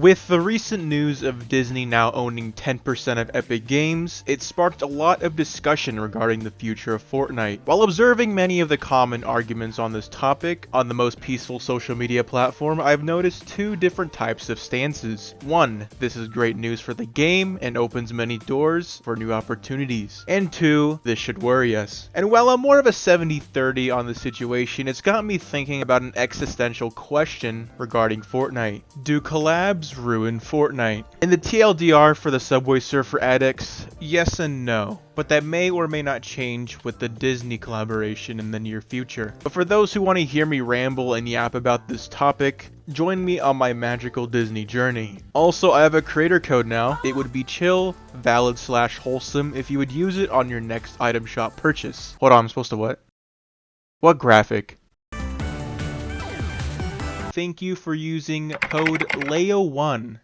With the recent news of Disney now owning 10% of Epic Games, it sparked a lot of discussion regarding the future of Fortnite. While observing many of the common arguments on this topic on the most peaceful social media platform, I've noticed two different types of stances. One, this is great news for the game and opens many doors for new opportunities. And two, this should worry us. And while I'm more of a 70-30 on the situation, it's got me thinking about an existential question regarding Fortnite. Do collabs ruin Fortnite? In the TLDR for the Subway Surfer addicts, yes and no. But that may or may not change with the Disney collaboration in the near future. But for those who want to hear me ramble and yap about this topic, join me on my magical Disney journey. Also, I have a creator code now. It would be chill, valid / wholesome if you would use it on your next item shop purchase. Hold on, I'm supposed to what? What graphic? Thank you for using code LEO1.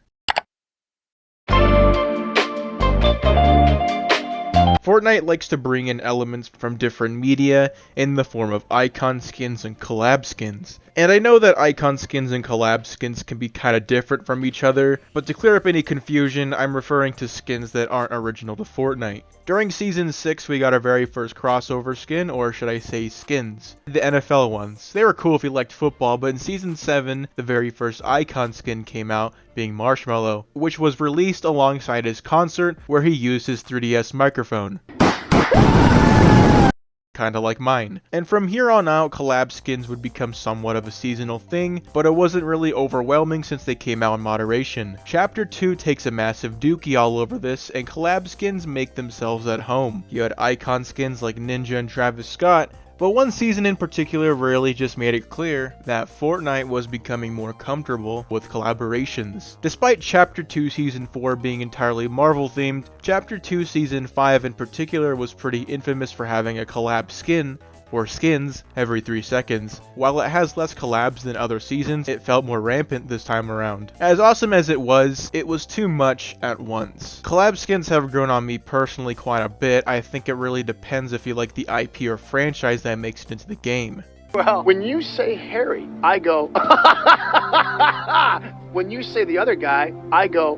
Fortnite likes to bring in elements from different media in the form of icon skins and collab skins. And I know that icon skins and collab skins can be kinda different from each other, but to clear up any confusion, I'm referring to skins that aren't original to Fortnite. During Season 6, we got our very first crossover skin, or should I say skins. The NFL ones. They were cool if you liked football, but in Season 7, the very first icon skin came out, being Marshmallow, which was released alongside his concert where he used his 3DS microphone. Kinda like mine. And from here on out, collab skins would become somewhat of a seasonal thing, but it wasn't really overwhelming since they came out in moderation. Chapter 2 takes a massive dookie all over this, and collab skins make themselves at home. You had icon skins like Ninja and Travis Scott, but one season in particular really just made it clear that Fortnite was becoming more comfortable with collaborations. Despite Chapter 2 Season 4 being entirely Marvel themed, Chapter 2 Season 5 in particular was pretty infamous for having a collab skin, or skins, every 3 seconds. While it has less collabs than other seasons, it felt more rampant this time around. As awesome as it was too much at once. Collab skins have grown on me personally quite a bit. I think it really depends if you like the IP or franchise that makes it into the game. Well, when you say Harry, I go, when you say the other guy, I go.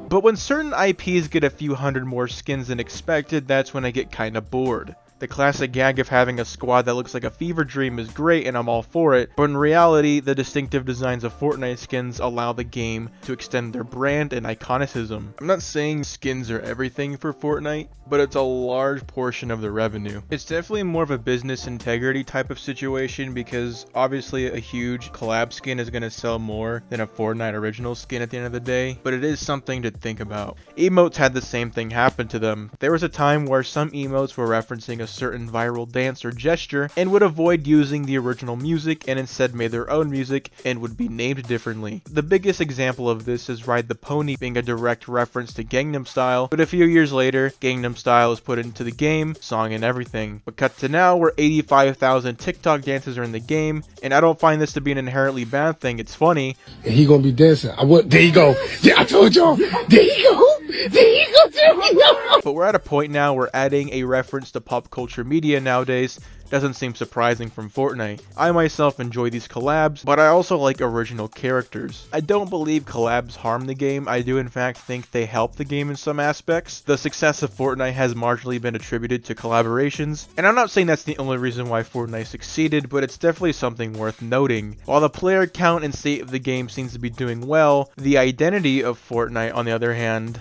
But when certain IPs get a few hundred more skins than expected, that's when I get kinda bored. The classic gag of having a squad that looks like a fever dream is great and I'm all for it, but in reality, the distinctive designs of Fortnite skins allow the game to extend their brand and iconicism. I'm not saying skins are everything for Fortnite, but it's a large portion of the revenue. It's definitely more of a business integrity type of situation because obviously a huge collab skin is going to sell more than a Fortnite original skin at the end of the day, but it is something to think about. Emotes had the same thing happen to them. There was a time where some emotes were referencing a certain viral dance or gesture and would avoid using the original music and instead made their own music and would be named differently. The biggest example of this is Ride the Pony being a direct reference to Gangnam Style, but a few years later, Gangnam Style was put into the game, song and everything. But cut to now where 85,000 TikTok dances are in the game, and I don't find this to be an inherently bad thing, it's funny. And he gonna be dancing. There you go. Yeah, I told y'all. There you go. There you go. There you go. But we're at a point now where adding a reference to pop culture media nowadays doesn't seem surprising from Fortnite. I myself enjoy these collabs, but I also like original characters. I don't believe collabs harm the game. I do in fact think they help the game in some aspects. The success of Fortnite has marginally been attributed to collaborations, and I'm not saying that's the only reason why Fortnite succeeded, but it's definitely something worth noting. While the player count and state of the game seems to be doing well, the identity of Fortnite on the other hand,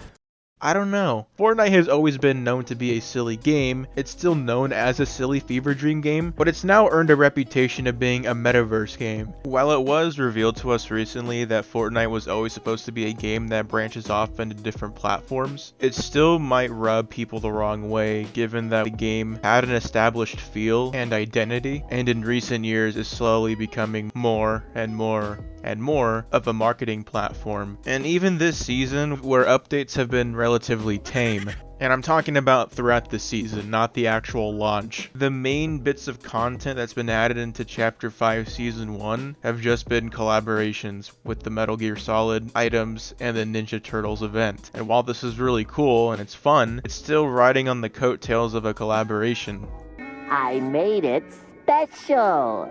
I don't know. Fortnite has always been known to be a silly game. It's still known as a silly fever dream game, but it's now earned a reputation of being a metaverse game. While it was revealed to us recently that Fortnite was always supposed to be a game that branches off into different platforms, it still might rub people the wrong way given that the game had an established feel and identity, and in recent years is slowly becoming more and more of a marketing platform. And even this season, where updates have been relatively tame, and I'm talking about throughout the season, not the actual launch, the main bits of content that's been added into Chapter 5 Season 1 have just been collaborations with the Metal Gear Solid items and the Ninja Turtles event. And while this is really cool and it's fun, it's still riding on the coattails of a collaboration. I made it special.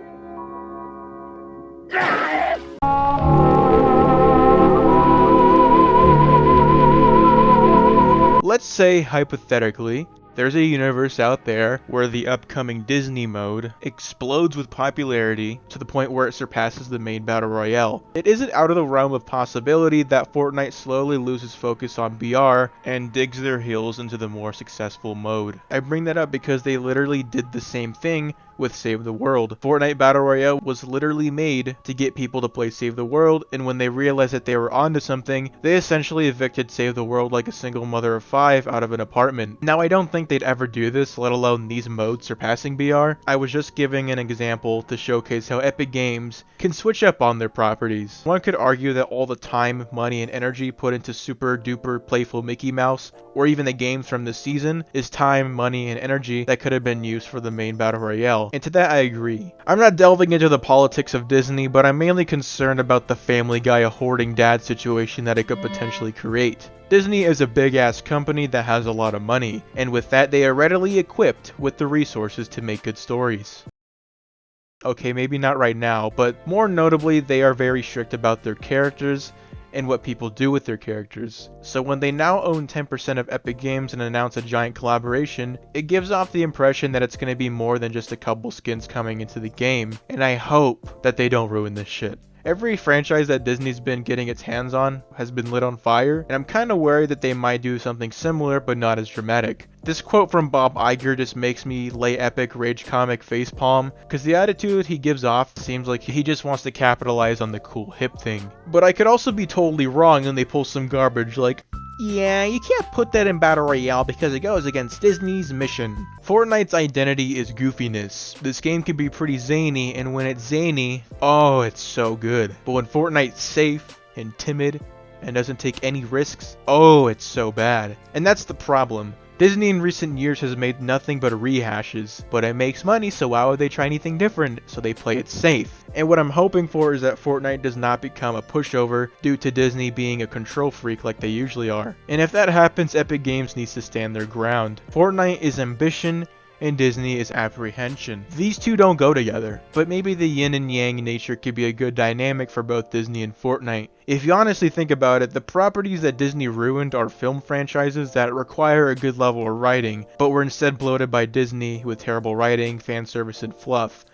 let's say, hypothetically, there's a universe out there where the upcoming Disney mode explodes with popularity to the point where it surpasses the main battle royale. It isn't out of the realm of possibility that Fortnite slowly loses focus on BR and digs their heels into the more successful mode. I bring that up because they literally did the same thing with Save the World. Fortnite Battle Royale was literally made to get people to play Save the World, and when they realized that they were onto something, they essentially evicted Save the World like a single mother of 5 out of an apartment. Now, I don't think they'd ever do this, let alone these modes surpassing BR. I was just giving an example to showcase how Epic Games can switch up on their properties. One could argue that all the time, money, and energy put into super duper playful Mickey Mouse, or even the games from this season, is time, money, and energy that could have been used for the main Battle Royale. And to that I agree. I'm not delving into the politics of Disney, but I'm mainly concerned about the Family Guy hoarding dad situation that it could potentially create. Disney is a big ass company that has a lot of money, and with that they are readily equipped with the resources to make good stories. Okay, maybe not right now, but more notably they are very strict about their characters and what people do with their characters. So when they now own 10% of Epic Games and announce a giant collaboration, it gives off the impression that it's going to be more than just a couple skins coming into the game, and I hope that they don't ruin this shit. Every franchise that Disney's been getting its hands on has been lit on fire, and I'm kinda worried that they might do something similar but not as dramatic. This quote from Bob Iger just makes me lay epic rage comic facepalm, cause the attitude he gives off seems like he just wants to capitalize on the cool hip thing. But I could also be totally wrong and they pull some garbage like, yeah, you can't put that in Battle Royale because it goes against Disney's mission. Fortnite's identity is goofiness. This game can be pretty zany, and when it's zany, oh, it's so good. But when Fortnite's safe and timid and doesn't take any risks, oh, it's so bad. And that's the problem. Disney in recent years has made nothing but rehashes, but it makes money, so why would they try anything different? So they play it safe. And what I'm hoping for is that Fortnite does not become a pushover due to Disney being a control freak like they usually are. And if that happens, Epic Games needs to stand their ground. Fortnite is ambition, and Disney is apprehension. These two don't go together, but maybe the yin and yang nature could be a good dynamic for both Disney and Fortnite. If you honestly think about it, the properties that Disney ruined are film franchises that require a good level of writing, but were instead bloated by Disney with terrible writing, fan service, and fluff.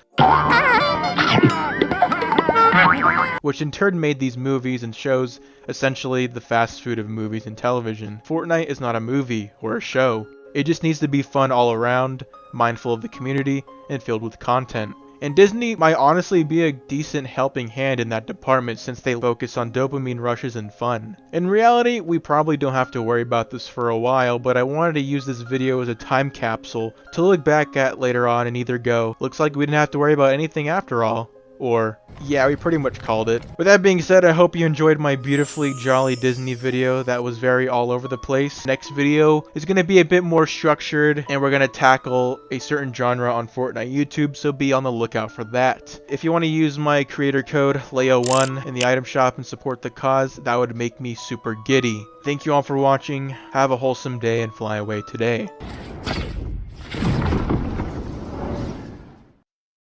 Which in turn made these movies and shows essentially the fast food of movies and television. Fortnite is not a movie or a show. It just needs to be fun all around, mindful of the community, and filled with content. And Disney might honestly be a decent helping hand in that department since they focus on dopamine rushes and fun. In reality, we probably don't have to worry about this for a while, but I wanted to use this video as a time capsule to look back at later on and either go, looks like we didn't have to worry about anything after all, or, yeah, we pretty much called it. With that being said, I hope you enjoyed my beautifully jolly Disney video that was very all over the place. Next video is going to be a bit more structured, and we're going to tackle a certain genre on Fortnite YouTube, so be on the lookout for that. If you want to use my creator code, Leo1, in the item shop and support the cause, that would make me super giddy. Thank you all for watching, have a wholesome day, and fly away today.